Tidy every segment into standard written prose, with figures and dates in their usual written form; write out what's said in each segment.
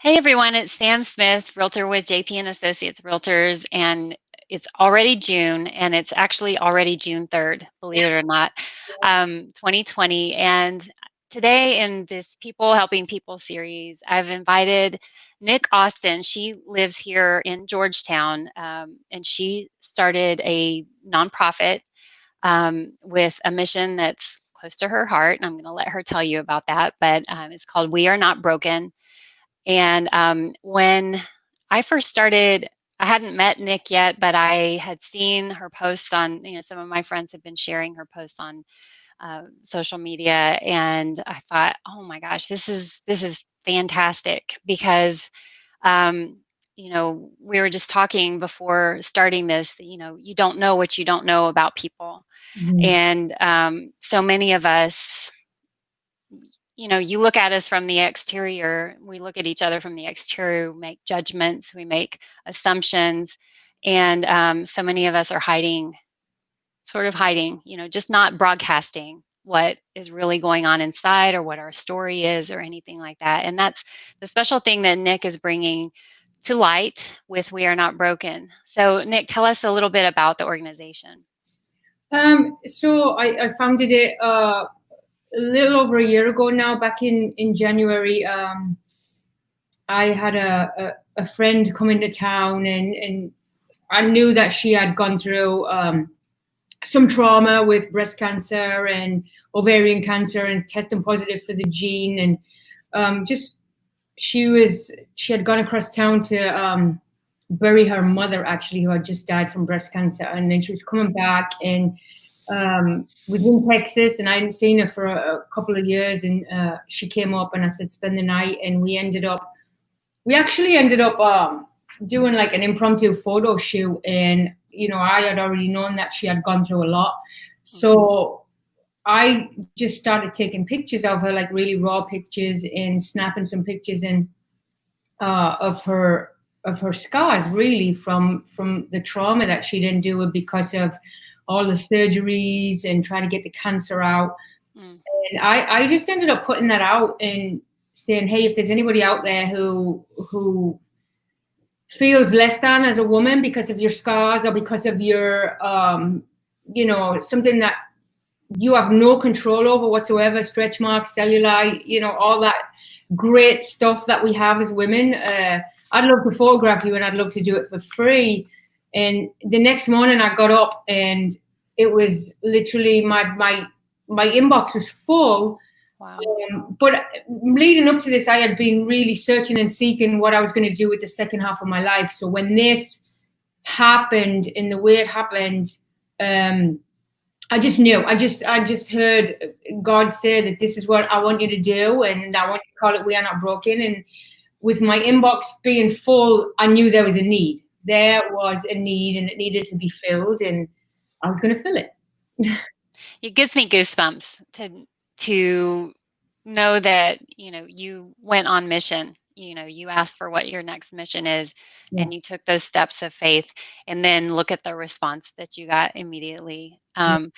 Hey everyone, it's Sam Smith, realtor with JP and Associates Realtors, and it's already June, and it's actually already June 3rd, believe it or not, 2020. And today in this People Helping People series, I've invited Nick Austin. She lives here in Georgetown, and she started a nonprofit with a mission that's close to her heart. And I'm going to let her tell you about that, but it's called We Are Not Broken. And when I first started, I hadn't met Nick yet, but I had seen her posts on, some of my friends have been sharing her posts on social media, and I thought, oh my gosh, this is fantastic because, we were just talking before starting this. You don't know what you don't know about people, Mhm. and so many of us, you look at us from the exterior, we look at each other from the exterior, we make judgments, we make assumptions, and so many of us are hiding, just not broadcasting what is really going on inside or what our story is or anything like that. And that's the special thing that Nick is bringing to light with We Are Not Broken. So, Nick, tell us a little bit about the organization. So I founded it a little over a year ago now, back in January. I had a friend come into town, and I knew that she had gone through some trauma with breast cancer and ovarian cancer and testing positive for the gene. And just she had gone across town to bury her mother, actually, who had just died from breast cancer. And then she was coming back, and was in Texas, and I hadn't seen her for a couple of years. And she came up, and I said, spend the night. And we actually ended up doing like an impromptu photo shoot. And, I had already known that she had gone through a lot. Mhm. So I just started taking pictures of her, like really raw pictures, and snapping some pictures and of her scars, really, from the trauma that she'd endured because of all the surgeries and trying to get the cancer out. Mm. And I just ended up putting that out and saying, hey, if there's anybody out there who feels less than as a woman because of your scars, or because of your something that you have no control over whatsoever, stretch marks, cellulite, all that great stuff that we have as women. I'd love to photograph you, and I'd love to do it for free. And the next morning I got up, and it was literally my inbox was full. Wow. But leading up to this, I had been really searching and seeking what I was going to do with the second half of my life. So when this happened, in the way it happened, I just knew. I just heard God say that this is what I want you to do, and I want you to call it We Are Not Broken. And with my inbox being full, I knew there was a need. There was a need, and it needed to be filled, and I was going to fill it. It gives me goosebumps to know that, you went on mission. You asked for what your next mission is, Yeah. and you took those steps of faith, and then look at the response that you got immediately. And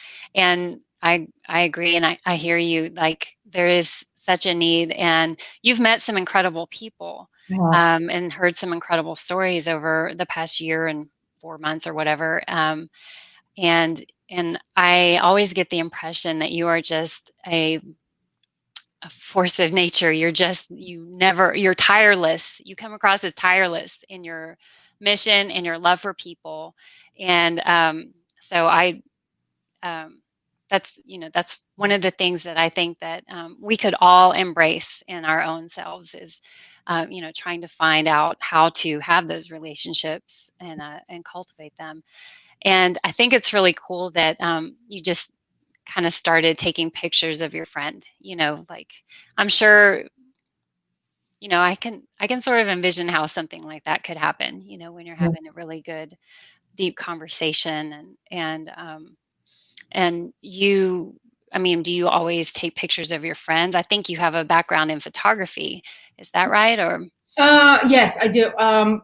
I agree, and I hear you. Like, there is such a need, and you've met some incredible people, Yeah. and heard some incredible stories over the past year and 4 months or whatever. And I always get the impression that you are just a force of nature. You're tireless. You come across as tireless in your mission and your love for people. And so um, that's one of the things that I think that we could all embrace in our own selves is, trying to find out how to have those relationships and cultivate them. And I think it's really cool that you just kind of started taking pictures of your friend. Like, I'm sure, I can sort of envision how something like that could happen. When you're Yeah. having a really good, deep conversation, and you. I mean, do you always take pictures of your friends? I think you have a background in photography. Is that right? Or Yes, I do. I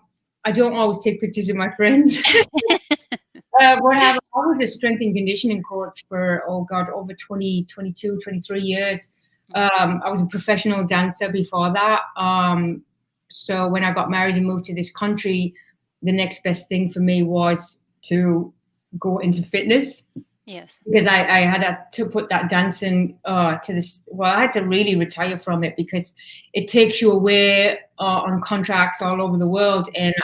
don't always take pictures of my friends. What happened? I was a strength and conditioning coach for, oh God, over 20, 22, 23 years. I was a professional dancer before that. So when I got married and moved to this country, the next best thing for me was to go into fitness. Yes. Because I had to put that dancing to this. Well, I had to really retire from it because it takes you away on contracts all over the world. And,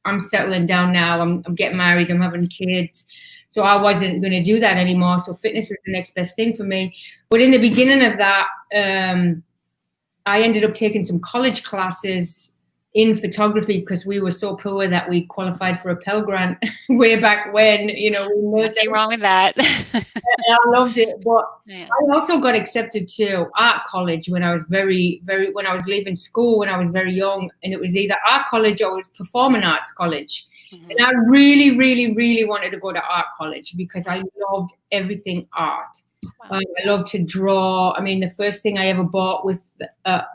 I'm settling down now. I'm getting married. I'm having kids. So I wasn't going to do that anymore. So fitness was the next best thing for me. But in the beginning of that, I ended up taking some college classes in photography because we were so poor that we qualified for a Pell Grant way back when, Nothing wrong with that. I loved it. But Yeah. I also got accepted to art college when I was when I was leaving school when I was very young. And it was either art college or it was performing arts college. Mm-hmm. And I really, really, really wanted to go to art college because I loved everything art. Wow. I love to draw. I mean, the first thing I ever bought with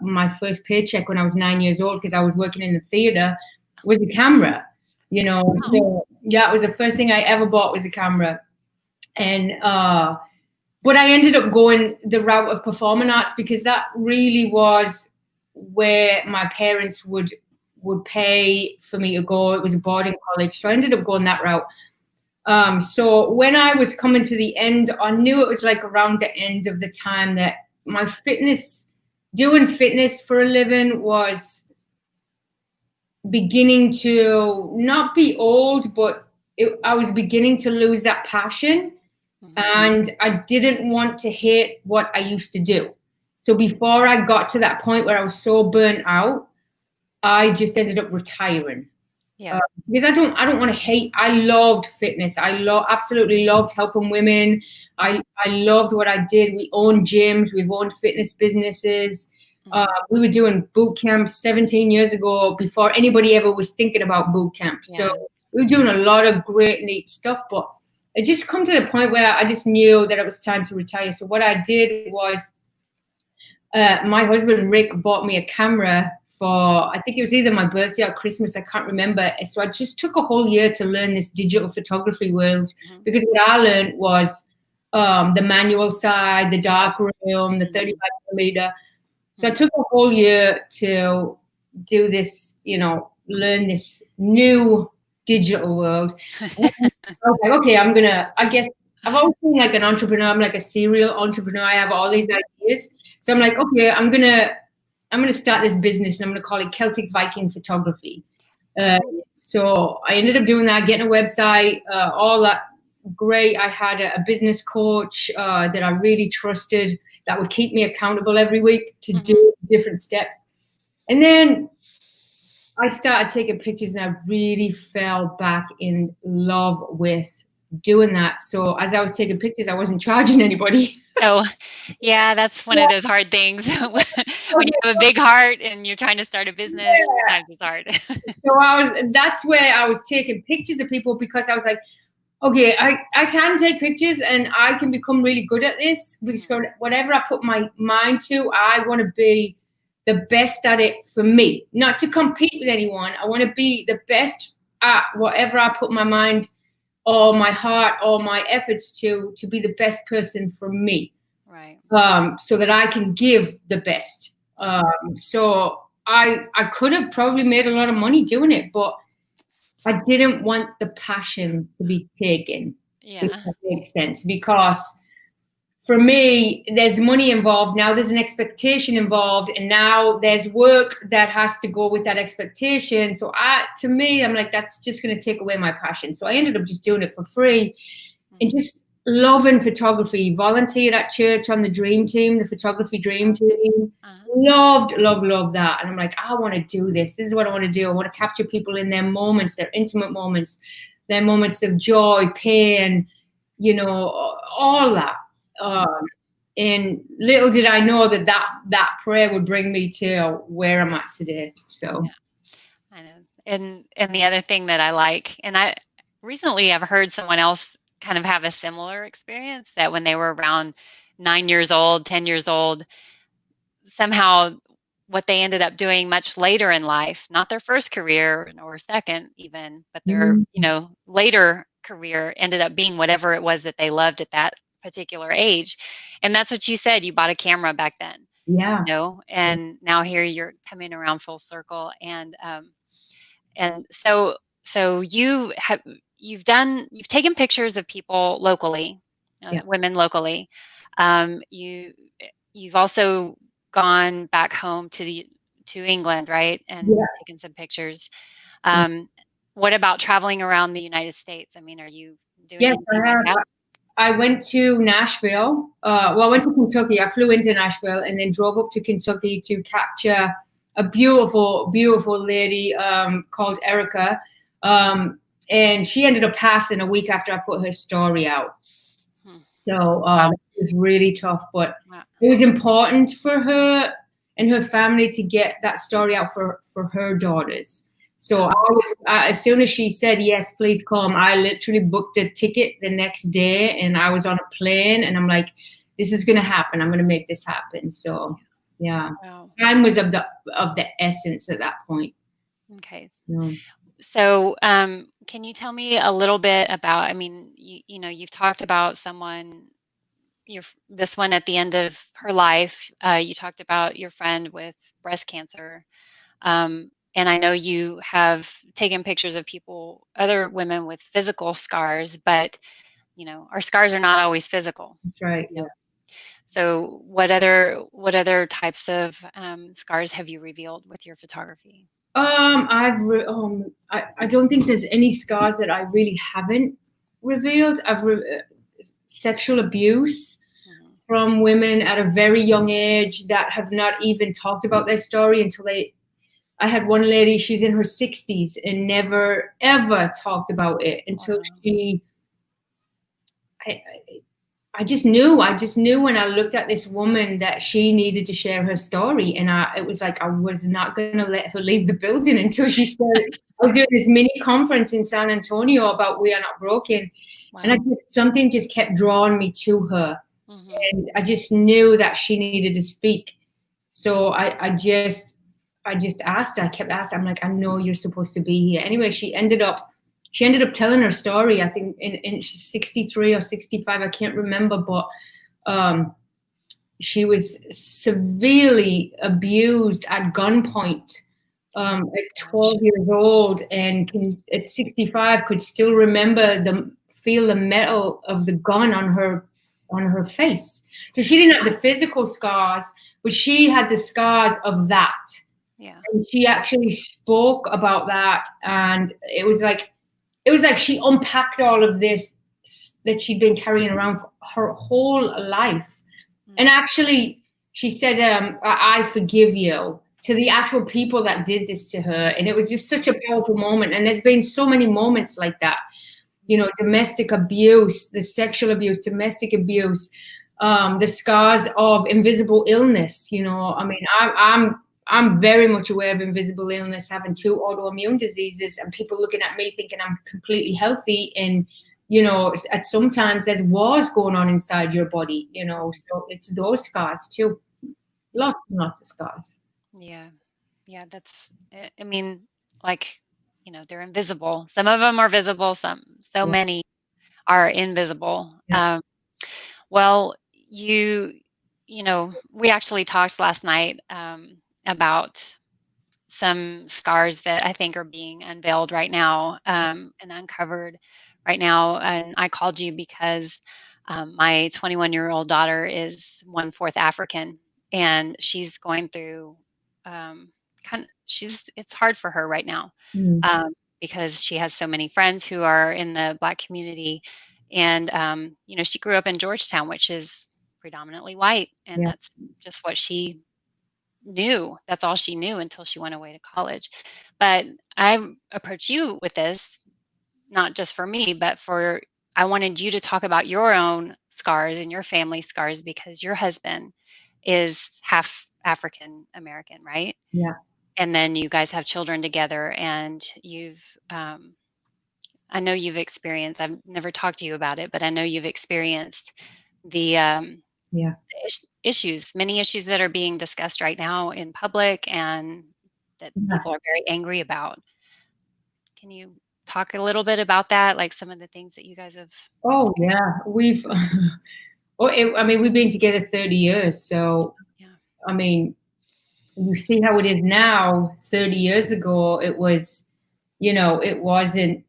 my first paycheck when I was 9 years old, because I was working in the theater, was a camera. Wow. So yeah, it was the first thing I ever bought was a camera. And but I ended up going the route of performing arts because that really was where my parents would pay for me to go. It was a boarding college, so I ended up going that route. So when I was coming to the end, I knew it was like around the end of the time that my doing fitness for a living was beginning to not be old, but I was beginning to lose that passion. Mm-hmm. And I didn't want to hate what I used to do. So before I got to that point where I was so burnt out, I just ended up retiring. Yeah. Because I don't want to hate. I loved fitness. I absolutely loved helping women. I loved what I did. We owned gyms. We've owned fitness businesses. Mm-hmm. We were doing boot camps 17 years ago before anybody ever was thinking about boot camp. Yeah. So we were doing a lot of great, neat stuff. But it just come to the point where I just knew that it was time to retire. So what I did was my husband, Rick, bought me a camera for, I think it was either my birthday or Christmas, I can't remember. So I just took a whole year to learn this digital photography world, because what I learned was the manual side, the dark room, the 35 millimeter. So I took a whole year to do this, learn this new digital world. I was like, okay, I guess I've always been like an entrepreneur. I'm like a serial entrepreneur. I have all these ideas. So I'm like, okay, I'm gonna start this business, and I'm gonna call it Celtic Viking Photography. So I ended up doing that, getting a website, all that great. I had a business coach that I really trusted that would keep me accountable every week to do different steps. And then I started taking pictures, and I really fell back in love with doing that. So as I was taking pictures, I wasn't charging anybody. Oh, yeah, that's one of those hard things. When you have a big heart and you're trying to start a business, sometimes it's hard. So that's where I was taking pictures of people, because I was like, okay, I can take pictures and I can become really good at this, because whatever I put my mind to, I want to be the best at it for me, not to compete with anyone. I want to be the best at whatever I put my mind or my heart or my efforts to be the best person for me. Right. So that I can give the best. So I could have probably made a lot of money doing it, but I didn't want the passion to be taken. Yeah. If that makes sense. Because for me, there's money involved. Now there's an expectation involved, and now there's work that has to go with that expectation. So to me, I'm like, that's just going to take away my passion. So I ended up just doing it for free, and just loving photography. Volunteered at church on the dream team, the photography dream team. Loved that. And I'm like, I want to do this. This is what I want to do. I want to capture people in their moments, their intimate moments, their moments of joy, pain, all that. And little did I know that prayer would bring me to where I'm at today. So yeah, I know. And the other thing that I like, and I recently I've heard someone else kind of have a similar experience, that when they were around 9 years old, 10 years old, somehow what they ended up doing much later in life, not their first career or second even, but their, later career ended up being whatever it was that they loved at that particular age. And that's what you said, you bought a camera back then. Yeah. And now here you're coming around full circle. And so you've taken pictures of people locally, Yeah. women locally. You've also gone back home to England, right? And Yeah. taken some pictures. Um, what about traveling around the United States? I mean, are you doing Yes, anything I like have. that? I went to Nashville. Well, I went to Kentucky. I flew into Nashville and then drove up to Kentucky to capture a beautiful, beautiful lady called Erica. And she ended up passing a week after I put her story out. Hmm. So Wow. it was really tough, but Wow. it was important for her and her family to get that story out for her daughters. So as soon as she said, yes, please come, I literally booked a ticket the next day and I was on a plane and I'm like, this is going to happen. I'm going to make this happen. So yeah, Wow. time was of the essence at that point. Okay. Yeah. So, can you tell me a little bit about, I mean, you've talked about someone, this one at the end of her life. You talked about your friend with breast cancer. And I know you have taken pictures of people, other women with physical scars, but, our scars are not always physical. That's right. You Yeah. know, so what other types of scars have you revealed with your photography? I don't think there's any scars that I really haven't revealed. Sexual abuse Mhm. from women at a very young age that have not even talked about their story until they. I had one lady, she's in her 60s and never ever talked about it until Wow. she. I, I just knew. I just knew when I looked at this woman that she needed to share her story, and it was like I was not going to let her leave the building until she started. I was doing this mini conference in San Antonio about We Are Not Broken, and Wow. something just kept drawing me to her, Mhm. and I just knew that she needed to speak. So I just asked her. I kept asking. I'm like, I know you're supposed to be here. Anyway, she ended up telling her story. I think in she's 63 or 65. I can't remember, but um, she was severely abused at gunpoint at Gosh. 12 years old, and at 65 could still remember feel the metal of the gun on her face. So she didn't have the physical scars, but she had the scars of that. Yeah. And she actually spoke about that, and it was like she unpacked all of this that she'd been carrying around for her whole life. And Mm. actually, she said, I forgive you to the actual people that did this to her. And it was just such a powerful moment. And there's been so many moments like that, domestic abuse, the sexual abuse, domestic abuse, the scars of invisible illness. I mean, I'm very much aware of invisible illness, having two autoimmune diseases, and people looking at me thinking I'm completely healthy. And at sometimes there's wars going on inside your body. So it's those scars too, Yeah. lots and lots of scars. Yeah. Yeah. I mean, like, they're invisible. Some of them are visible, so Yeah, many are invisible. yeah. Well, we actually talked last night about some scars that I think are being unveiled right now, and uncovered right now. And I called you because my 21-year-old daughter is 1/4 African, and she's going through it's hard for her right now, Mm, um, because she has so many friends who are in the Black community. And she grew up in Georgetown, which is predominantly white, and yeah, that's just what she knew. That's all she knew until she went away to college. But I approached you with this, not just for me, but I wanted you to talk about your own scars and your family scars, because your husband is half African American, right? yeah, And then you guys have children together, and I know you've experienced, I've never talked to you about it, but I know you've experienced the yeah. issues, many issues that are being discussed right now in public and that Yeah. people are very angry about. Can you talk a little bit about that? Like some of the things that you guys have Oh experienced? yeah, I mean, we've been together 30 years, so Yeah. I mean, you see how it is now. 30 years ago, it was, it wasn't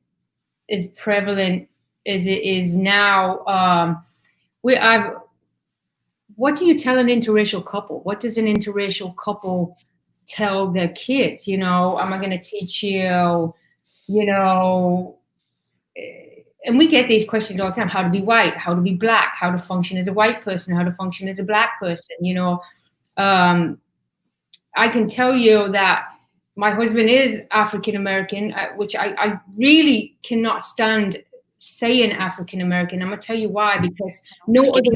as prevalent as it is now. We, I've, what do you tell an interracial couple? What does an interracial couple tell their kids? Am I going to teach you, you know, and we get these questions all the time: how to be white, how to be black, how to function as a white person, how to function as a black person. Um, I can tell you that my husband is African American, which I really cannot stand saying African American. I'm gonna tell you why, because no other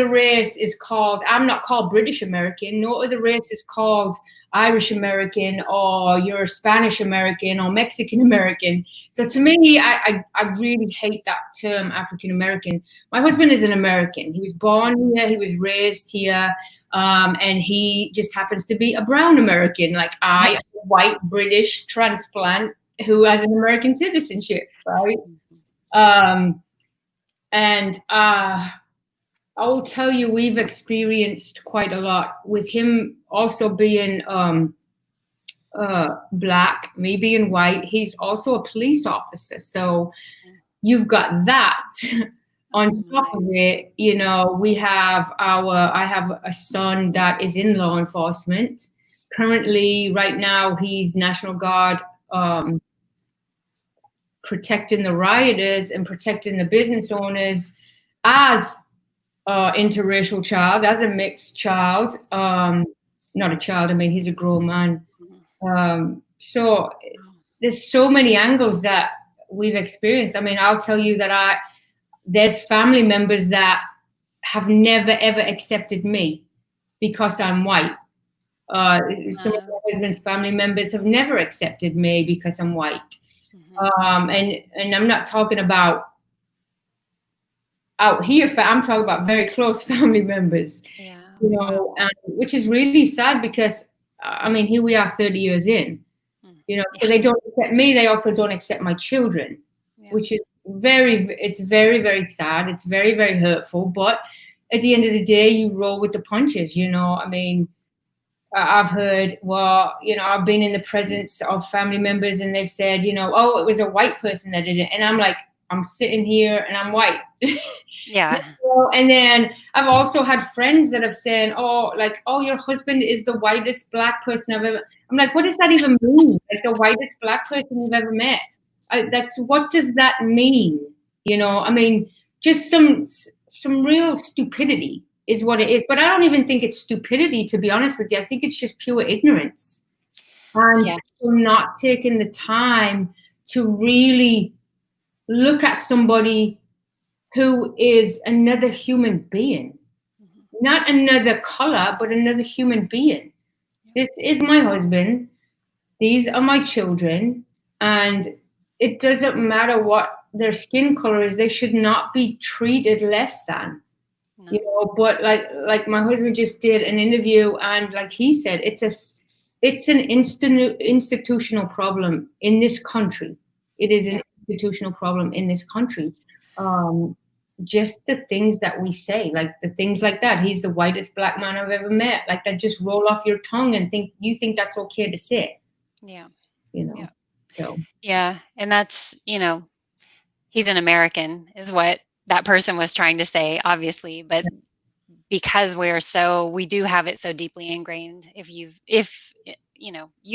race is called, I'm not called British American. No other race is called Irish American, or you're Spanish American or Mexican American. So to me, I really hate that term, African American. My husband is an American. He was born here, he was raised here, and he just happens to be a brown American, like I, a white British transplant who has an American citizenship, right? And I will tell you, we've experienced quite a lot with him also being black, me being white. He's also a police officer. So you've got that. On top of it, I have a son that is in law enforcement. Currently, right now, he's National Guard, protecting the rioters and protecting the business owners as interracial child, as a mixed child. Not a child, I mean, he's a grown man. So there's so many angles that we've experienced. I mean, I'll tell you that there's family members that have never ever accepted me because I'm white. Some of my husband's family members have never accepted me because I'm white. And I'm not talking about out here, I'm talking about very close family members, which is really sad because, I mean, here we are 30 years in, so they don't accept me. They also don't accept my children, which is it's very, very sad. It's very, very hurtful. But at the end of the day, you roll with the punches, I mean, I've heard, I've been in the presence of family members and they've said, oh, it was a white person that did it. And I'm like, I'm sitting here and I'm white. Yeah. And then I've also had friends that have said, oh, your husband is the whitest black person I've ever. I'm like, what does that even mean? Like, the whitest black person you've ever met? What does that mean? I mean, just some real stupidity is what it is. But I don't even think it's stupidity, to be honest with you. I think it's just pure ignorance. And not taking the time to really look at somebody who is another human being, not another color, but another human being. This is my husband. These are my children. And it doesn't matter what their skin color is. They should not be treated less than, but like my husband just did an interview, and like he said, it's an institutional problem in this country. It is an institutional problem in this country. Just the things that we say, like the things like that. He's the whitest black man I've ever met. Like, that just roll off your tongue and you think that's okay to say. Yeah. So. Yeah. And that's, he's an American is what that person was trying to say, obviously, but because we do have it so deeply ingrained. If you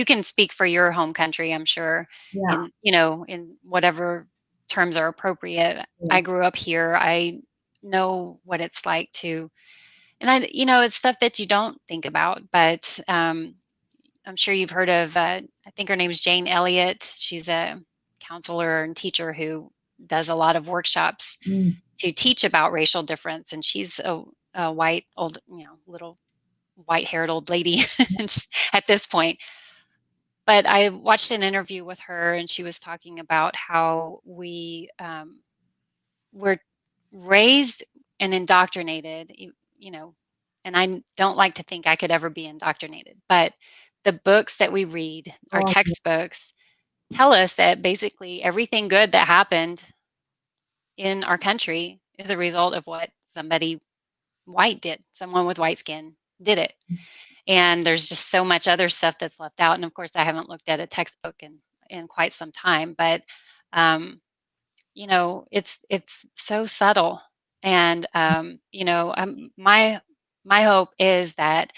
can speak for your home country, I'm sure, in whatever terms are appropriate. I grew up here. I know what it's like and it's stuff that you don't think about, but I'm sure you've heard of, I think her name's Jane Elliott. She's a counselor and teacher who does a lot of workshops to teach about racial difference. And she's a white, old, little white-haired old lady at this point. But I watched an interview with her, and she was talking about how we were raised and indoctrinated, and I don't like to think I could ever be indoctrinated, but the books that we read, our textbooks, tell us that basically everything good that happened in our country is a result of what somebody white did. Someone with white skin did it. And there's just so much other stuff that's left out. And of course, I haven't looked at a textbook in quite some time, but um, it's so subtle. And my hope is that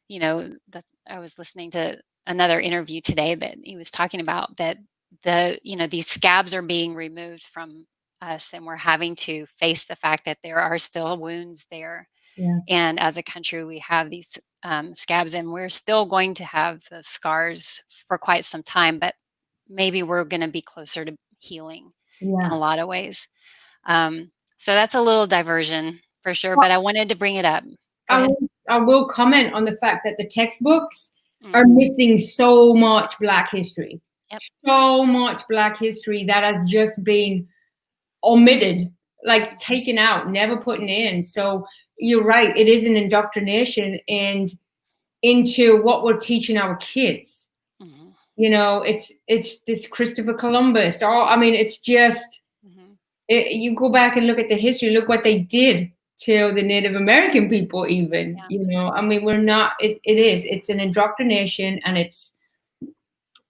that I was listening to another interview today that he was talking about that these scabs are being removed from us, and we're having to face the fact that there are still wounds there. Yeah. And as a country, we have these scabs, and we're still going to have those scars for quite some time, but maybe we're going to be closer to healing in a Yeah. lot of ways. So that's a little diversion for sure, but I wanted to bring it up. Go ahead. I will comment on the fact that the textbooks are Mm, missing so much Black history. yep. So much Black history that has just been omitted, like taken out, never putting in. So you're right, it is an indoctrination and into what we're teaching our kids. Mhm, It's this Christopher Columbus. I mean, it's just mhm. you go back and look at the history, look what they did to the Native American people, even. Yeah. I mean, we're not. It's an indoctrination, and it's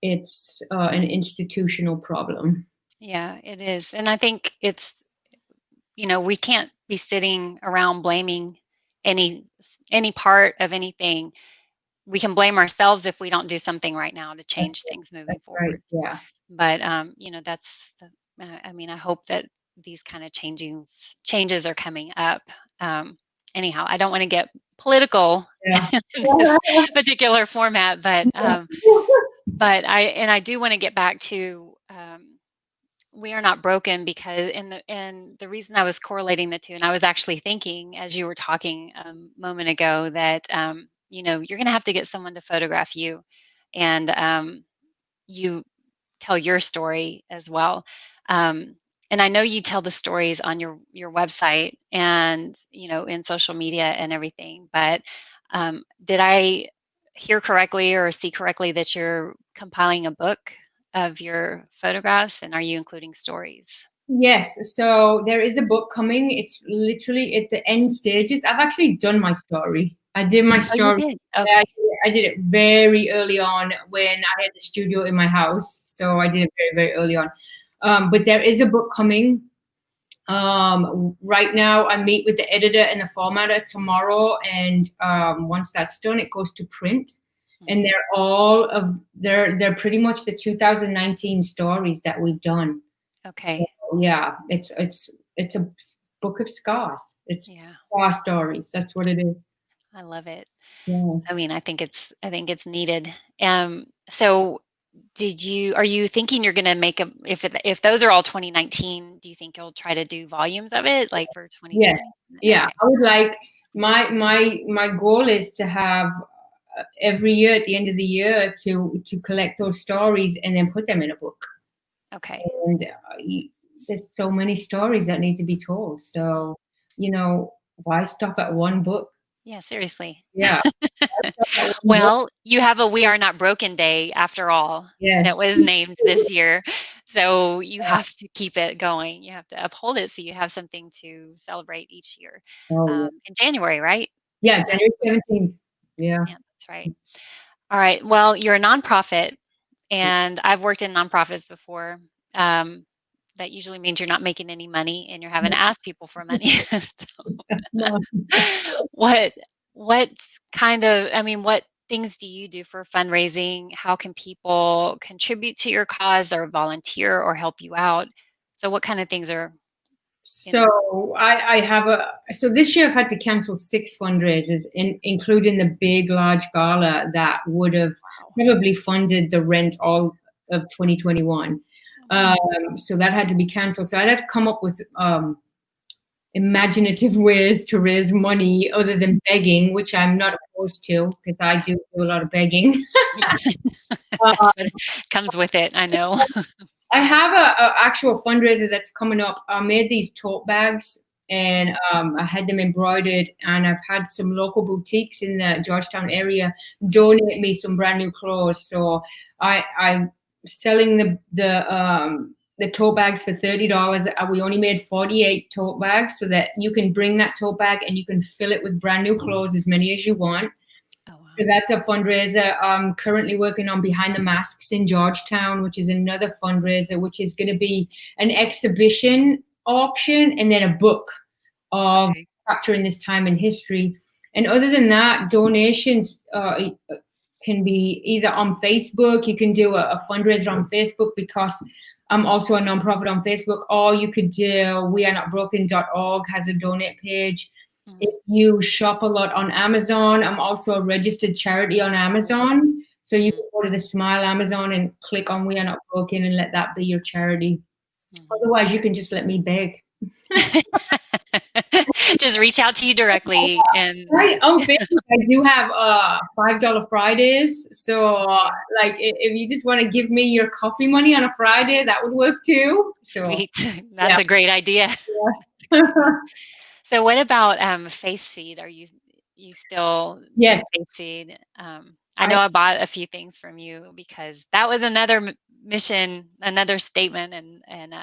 an institutional problem. Yeah, it is. And I think we can't be sitting around blaming any part of anything. We can blame ourselves if we don't do something right now to That's, change things moving that's right. forward. Yeah. But I mean, I hope that these kind of changes are coming up. Anyhow, I don't want to get political Yeah. in this particular format, but I do want to get back to we are not broken because and the reason I was correlating the two, and I was actually thinking as you were talking a moment ago that you're going to have to get someone to photograph you, and you tell your story as well. Um, and I know you tell the stories on your website and in social media and everything. But did I hear correctly or see correctly that you're compiling a book of your photographs, and are you including stories? Yes, so there is a book coming. It's literally at the end stages. I've actually done my story. I did my Oh, you story. did. Yeah, Okay. I did it very early on when I had the studio in my house. So I did it very, very early on. But there is a book coming. Right now, I meet with the editor and the formatter tomorrow, and once that's done, it goes to print. And Mhm. they're pretty much the 2019 stories that we've done. Okay. Yeah, it's a book of scars. It's Yeah, scar stories. That's what it is. I love it. Yeah. I mean, I think it's needed. So are you thinking you're gonna make a if those are all 2019, do you think you'll try to do volumes of it, like, for Yeah. 2020? Yeah. Okay. I would like my goal is to have every year at the end of the year to collect those stories and then put them in a book. Okay. And there's so many stories that need to be told. Mm. So, why stop at one book? Yeah, seriously. Yeah. Why stop at one book? Well, you have a We Are Not Broken Day after all that Yes. was named this year, so you have to keep it going. You have to uphold it so you have something to celebrate each year. Oh, yeah. In January, right? Yeah, Isn't that January 17th. Yeah. Yeah, that's right. All right. Well, you're a nonprofit, and I've worked in nonprofits before. Um, that usually means you're not making any money and you're having to ask people for money. No. what what what things do you do for fundraising? How can people contribute to your cause or volunteer or help you out? So what kind of things are in So I have so this year I've had to cancel 6 fundraisers, including the big, large gala that would have wow. probably funded the rent all of 2021. Wow. So that had to be canceled. So I'd have to come up with imaginative ways to raise money other than begging, which I'm not opposed to because I do a lot of begging. That's what comes with it, I know. I have a actual fundraiser that's coming up. I made these tote bags and I had them embroidered, and I've had some local boutiques in the Georgetown area donate me some brand new clothes. So I'm selling the tote bags for $30. We only made 48 tote bags so that you can bring that tote bag and you can fill it with brand new clothes, as many as you want. Oh, wow. So that's a fundraiser. I'm currently working on Behind the Masks in Georgetown, which is another fundraiser, which is going to be an exhibition auction and then a book of Okay. capturing this time in history. And other than that, donations can be either on Facebook. You can do a fundraiser on Facebook because I'm also a nonprofit on Facebook, or you could do wearenotbroken.org has a donate page. If you shop a lot on Amazon, I'm also a registered charity on Amazon. So you can go to the Smile Amazon and click on We Are Not Broken and let that be your charity. Otherwise, you can just let me beg. Just reach out to you directly. And Right on Facebook, I do have $5 Fridays. So like if you just want to give me your coffee money on a Friday, that would work too. So, sweet. That's a great idea. yeah. So what about Faith Seed? Are you still Yes. doing Faith Seed? I know I bought a few things from you because that was another mission, another statement, and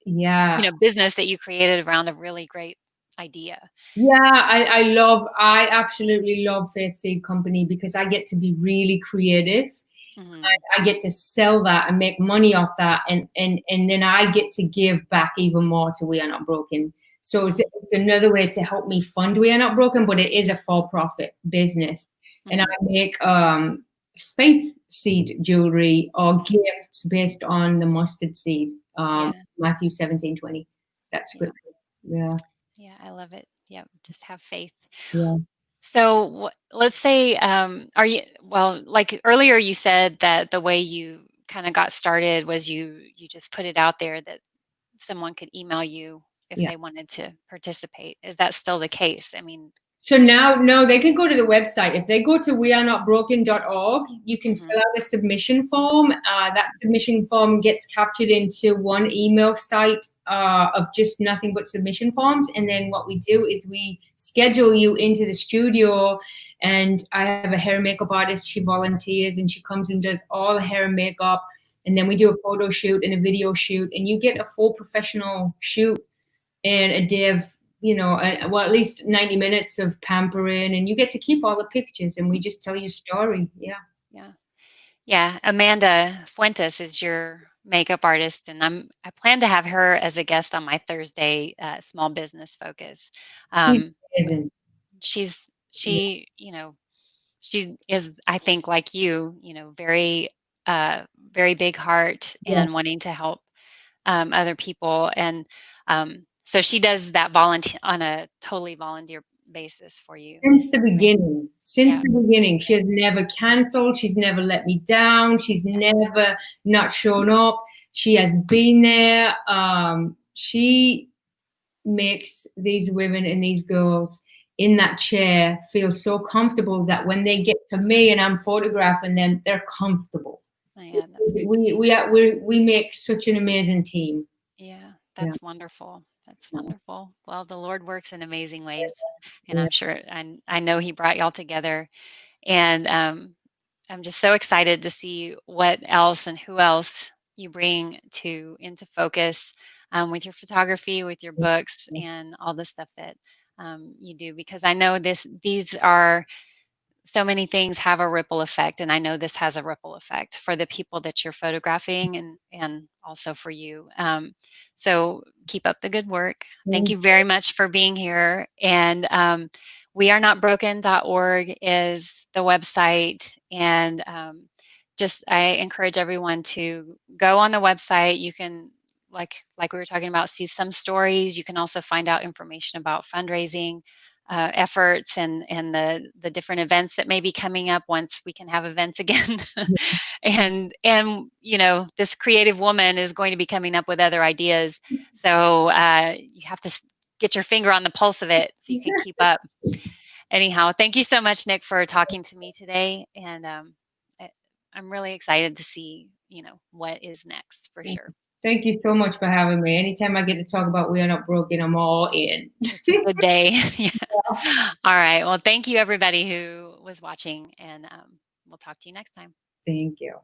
Yeah. business that you created around a really great idea. Yeah, I absolutely love Faith Seed Company because I get to be really creative. I get to sell that and make money off that, and then I get to give back even more to We Are Not Broken. So it's another way to help me fund We Are Not Broken, but it is a for-profit business, and I make faith seed jewelry or gifts based on the mustard seed, Matthew 17:20. That's scripture. Yeah. Yeah, I love it. Yeah, just have faith. Yeah. So let's say, are you, well, like earlier you said that the way you kind of got started was you just put it out there that someone could email you if Yeah. they wanted to participate. Is that still the case? I mean, so now, no, they can go to the website. If they go to wearenotbroken.org, you can fill out a submission form. That submission form gets captured into one email site of just nothing but submission forms. And then what we do is we schedule you into the studio. And I have a hair and makeup artist. She volunteers and she comes and does all the hair and makeup. And then we do a photo shoot and a video shoot. And you get a full professional shoot and a day of well, at least 90 minutes of pampering, and you get to keep all the pictures and we just tell you story. Yeah. Amanda Fuentes is your makeup artist, and I plan to have her as a guest on my Thursday small business focus. Amazing. She she is, I think, like you, very very big heart Yeah. and wanting to help other people, and so she does that volunteer on a totally volunteer basis for you. Since the beginning. Yeah. She has never canceled. She's never let me down. She's never not shown up. She has been there. She makes these women and these girls in that chair feel so comfortable that when they get to me and I'm photographing them, they're comfortable. Yeah, We make such an amazing team. that's wonderful. That's wonderful. Well, the Lord works in amazing ways, and Yeah. I'm sure, I know He brought y'all together, and I'm just so excited to see what else and who else you bring into focus with your photography, with your books, and all the stuff that you do, because I know these are, so many things have a ripple effect, and I know this has a ripple effect for the people that you're photographing, and also for you. So keep up the good work. Thank you very much for being here. And wearenotbroken.org is the website, and just I encourage everyone to go on the website. You can, like we were talking about, see some stories. You can also find out information about fundraising efforts, and the different events that may be coming up once we can have events again. and this creative woman is going to be coming up with other ideas, so you have to get your finger on the pulse of it so you can keep up. Anyhow, thank you so much, Nick, for talking to me today, and I'm really excited to see what is next, for sure. Thank you so much for having me. Anytime I get to talk about We Are Not Broken, I'm all in. It's a good day. Yeah. All right. Well, thank you, everybody who was watching, and we'll talk to you next time. Thank you.